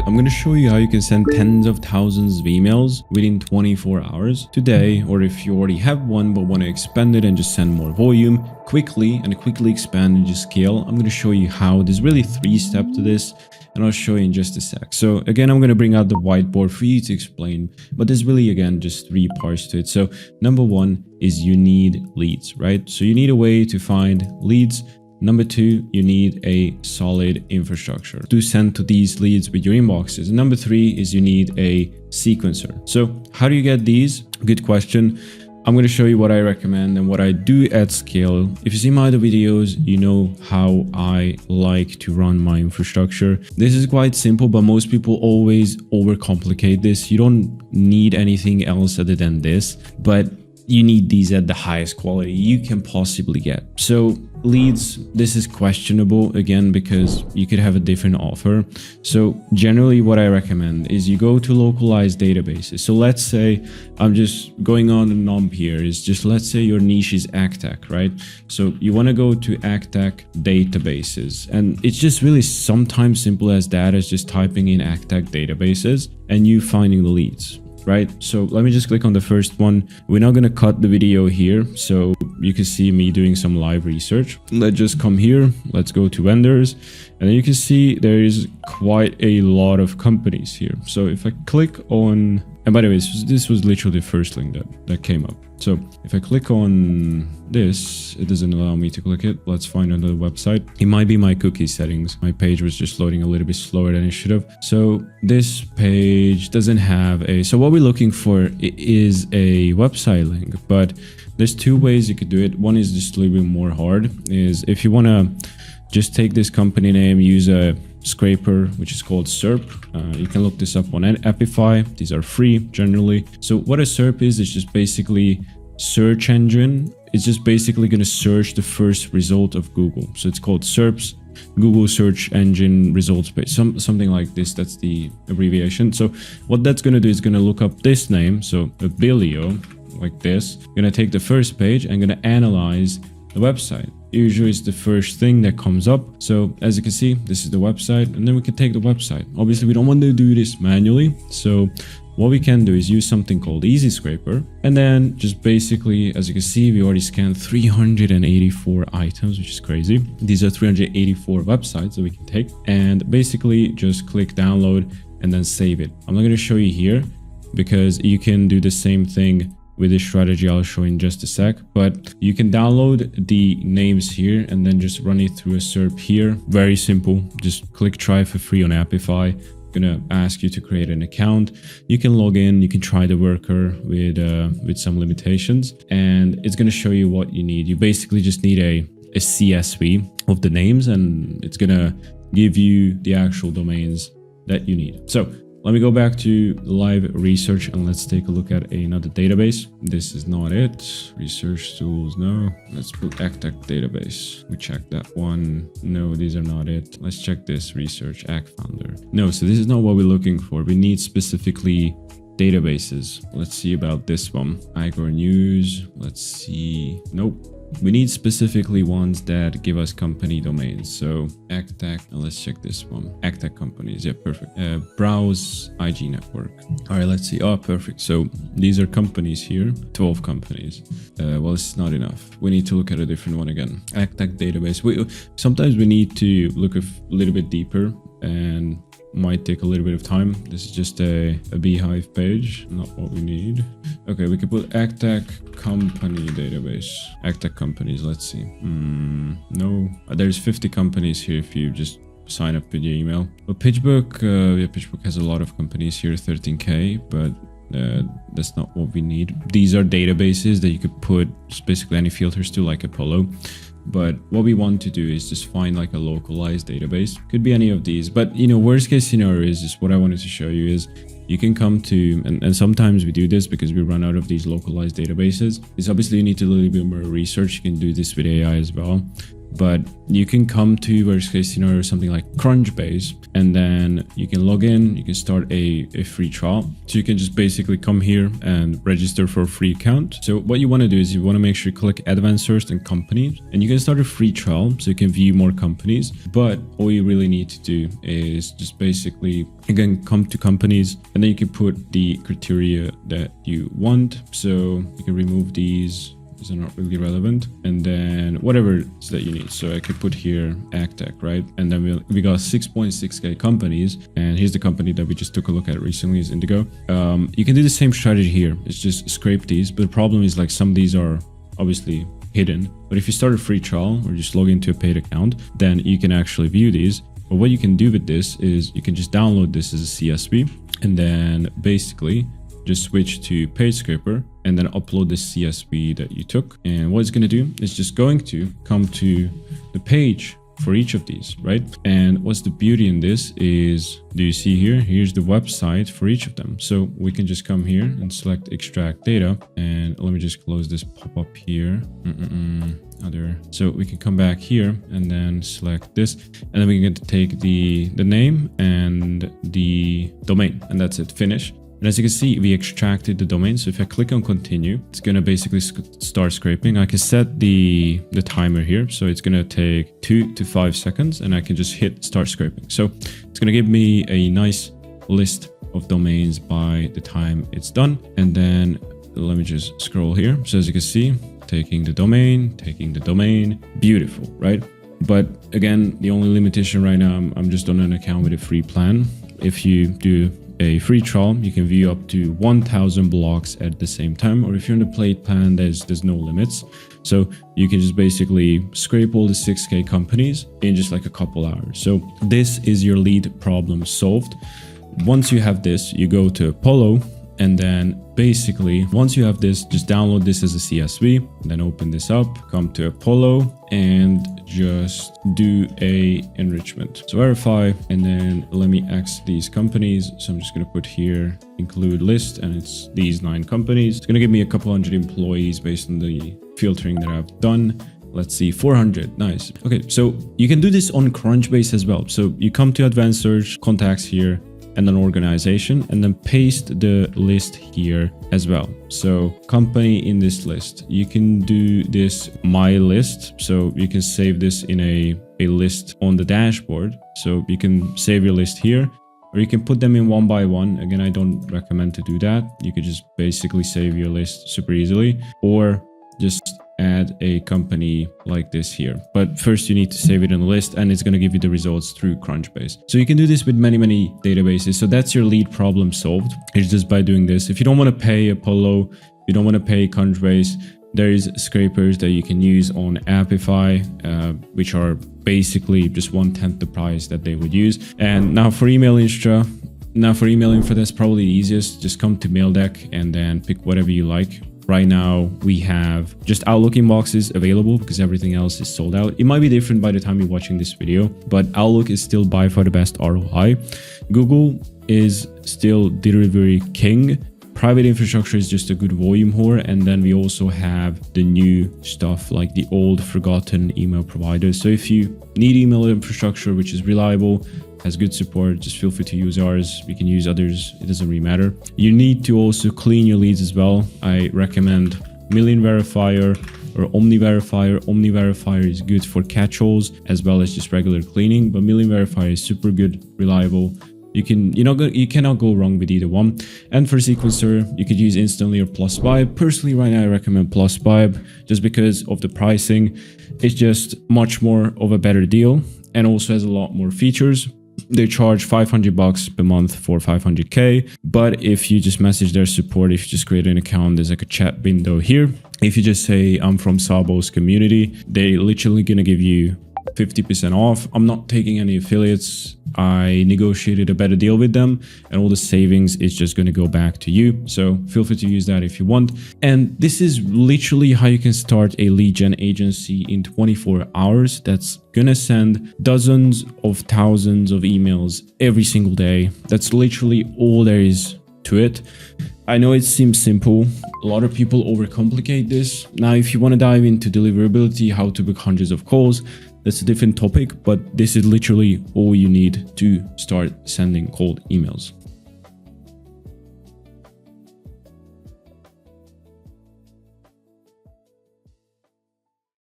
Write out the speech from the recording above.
but I'm going to show you how you can send tens of thousands of emails within 24 hours today, or if you already have one but want to expand it and just send more volume quickly expand and just scale. I'm going to show you how. There's really 3 steps to this, and I'll show you in just a sec. So again, I'm going to bring out the whiteboard for you to explain, but there's really, again, just 3 parts to it. So number 1 is you need leads, right? So you need a way to find leads. Number 2, you need a solid infrastructure to send to these leads with your inboxes. And number 3 is you need a sequencer. So how do you get these? Good question. I'm going to show you what I recommend and what I do at scale. If you see my other videos, you know how I like to run my infrastructure. This is quite simple, but most people always overcomplicate this. You don't need anything else other than this, but you need these at the highest quality you can possibly get. So leads, this is questionable again, because you could have a different offer. So generally what I recommend is you go to localized databases. So let's say I'm just going on a numb here, is just, let's say your niche is AgTech, right? So you want to go to AgTech databases, and it's just really sometimes simple as that, as just typing in AgTech databases and you finding the leads. Right, so let me just click on the first one. We're not going to cut the video here, so you can see me doing some live research. Let's just come here, let's go to vendors, and then you can see there is quite a lot of companies here. So if I click on, and by the way, this was literally the first link that came up. So if I click on this, it doesn't allow me to click it. Let's find another website. It might be my cookie settings. My page was just loading a little bit slower than it should have. So this page doesn't have a, so what we're looking for is a website link, but there's 2 ways you could do it. One is just a little bit more hard, is if you want to just take this company name, use a scraper, which is called SERP. You can look this up on Apify. These are free generally. So what a SERP is just basically search engine. It's just basically going to search the first result of Google. So it's called SERPs, Google search engine results page, something like this. That's the abbreviation. So what that's going to do is going to look up this name. So Abilio, like this, going to take the first page and going to analyze the website. Usually it's the first thing that comes up. So as you can see, this is the website, and then we can take the website. Obviously we don't want to do this manually, so what we can do is use something called Easy Scraper, and then just basically, as you can see, we already scanned 384 items, which is crazy. These are 384 websites that we can take, and basically just click download and then save it. I'm not going to show you here because you can do the same thing with this strategy I'll show in just a sec, but you can download the names here and then just run it through a SERP here. Very simple. Just click try for free on Apify. Gonna ask you to create an account. You can log in, you can try the worker with some limitations, and it's gonna show you what you need. You basically just need a CSV of the names, and it's gonna give you the actual domains that you need. So let me go back to live research and let's take a look at another database. This is not it. Research tools, no. Let's put AgTech database. We check that one. No, these are not it. Let's check this research AgFounder. No, so this is not what we're looking for. We need specifically databases. Let's see about this one. Agro News. Let's see. Nope. We need specifically ones that give us company domains. So AgTech, let's check this one. AgTech companies, yeah, perfect. Browse IG network. All right, let's see. Oh, perfect. So these are companies here, 12 companies. Well, it's not enough. We need to look at a different one again. AgTech database. Sometimes we need to look a little bit deeper and might take a little bit of time. This is just a Beehive page, not what we need. Okay, we can put AgTech company database. AgTech companies, let's see. No, there's 50 companies here if you just sign up with your email. Well, PitchBook, yeah, PitchBook has a lot of companies here, 13K, but that's not what we need. These are databases that you could put basically any filters to, like Apollo. But what we want to do is just find like a localized database. Could be any of these, but you know, worst case scenario is just what I wanted to show you is you can come to, and sometimes we do this because we run out of these localized databases, is obviously you need to do a little bit more research. You can do this with AI as well. but you can come to worst case scenario something like Crunchbase, and then you can log in, you can start a free trial. So you can just basically come here and register for a free account. So what you want to do is you want to make sure you click advanced search and companies, and you can start a free trial so you can view more companies. But all you really need to do is just basically, again, come to companies, and then you can put the criteria that you want. So you can remove these are not really relevant, and then whatever it is that you need. So I could put here AgTech, right? And then we got 6.6k companies, and here's the company that we just took a look at recently, is Indigo. You can do the same strategy here. It's just scrape these, but the problem is like some of these are obviously hidden. But if you start a free trial or just log into a paid account, then you can actually view these. But what you can do with this is you can just download this as a CSV, and then basically just switch to Page Scraper and then upload the CSV that you took. And what it's going to do is just going to come to the page for each of these, right? And what's the beauty in this is, do you see here? Here's the website for each of them. So we can just come here and select extract data. And let me just close this pop-up here. So we can come back here and then select this, and then we can take the name and the domain, and that's it, finish. And as you can see, we extracted the domain. So if I click on continue, it's going to basically start scraping. I can set the timer here. So it's going to take 2 to 5 seconds, and I can just hit start scraping. So it's going to give me a nice list of domains by the time it's done. And then let me just scroll here. So as you can see, taking the domain, beautiful, right? But again, the only limitation right now, I'm just on an account with a free plan. If you do a free trial, you can view up to 1000 blocks at the same time, or if you're on the paid plan, there's no limits. So you can just basically scrape all the 6k companies in just like a couple hours. So this is your lead problem solved. Once you have this, you go to Apollo, and then basically once you have this, just download this as a CSV, then open this up, come to Apollo, and just do a enrichment. So verify, and then let me X these companies. So I'm just going to put here include list, and it's these 9 companies. It's going to give me a couple hundred employees based on the filtering that I've done. Let's see, 400. Nice. Okay, so you can do this on Crunchbase as well. So you come to advanced search, contacts here, and then organization, and then paste the list here as well. So company in this list, you can do this my list. So you can save this in a list on the dashboard. So you can save your list here, or you can put them in one by one. Again, I don't recommend to do that. You could just basically save your list super easily, or just add a company like this here. But first you need to save it in the list, and it's going to give you the results through Crunchbase. So you can do this with many databases. So that's your lead problem solved. It's just by doing this. If you don't want to pay Apollo, you don't want to pay Crunchbase, there is scrapers that you can use on Apify, which are basically just 1/10 the price that they would use. And now for email infra, that's probably the easiest. Just come to Mail Deck and then pick whatever you like. Right now, we have just Outlook inboxes available because everything else is sold out. It might be different by the time you're watching this video, but Outlook is still by far the best ROI. Google is still delivery king. Private infrastructure is just a good volume whore. And then we also have the new stuff like the old forgotten email providers. So if you need email infrastructure, which is reliable, has good support, just feel free to use ours. We can use others, it doesn't really matter. You need to also clean your leads as well. I recommend Million Verifier or Omni Verifier. Omni Verifier is good for catch-alls as well as just regular cleaning, but Million Verifier is super good, reliable. You cannot go wrong with either one. And for sequencer, you could use Instantly or PlusFive. Personally, right now I recommend PlusFive just because of the pricing. It's just much more of a better deal and also has a lot more features. They charge $500 per month for 500k, but if you just message their support, if you just create an account, there's like a chat window here. If you just say I'm from Sabo's community, they literally gonna give you 50% off. I'm not taking any affiliates. I negotiated a better deal with them, and all the savings is just going to go back to you. So feel free to use that if you want. And this is literally how you can start a lead gen agency in 24 hours. That's going to send dozens of thousands of emails every single day. That's literally all there is to it. I know it seems simple. A lot of people overcomplicate this. Now, if you want to dive into deliverability, how to book hundreds of calls, that's a different topic, but this is literally all you need to start sending cold emails.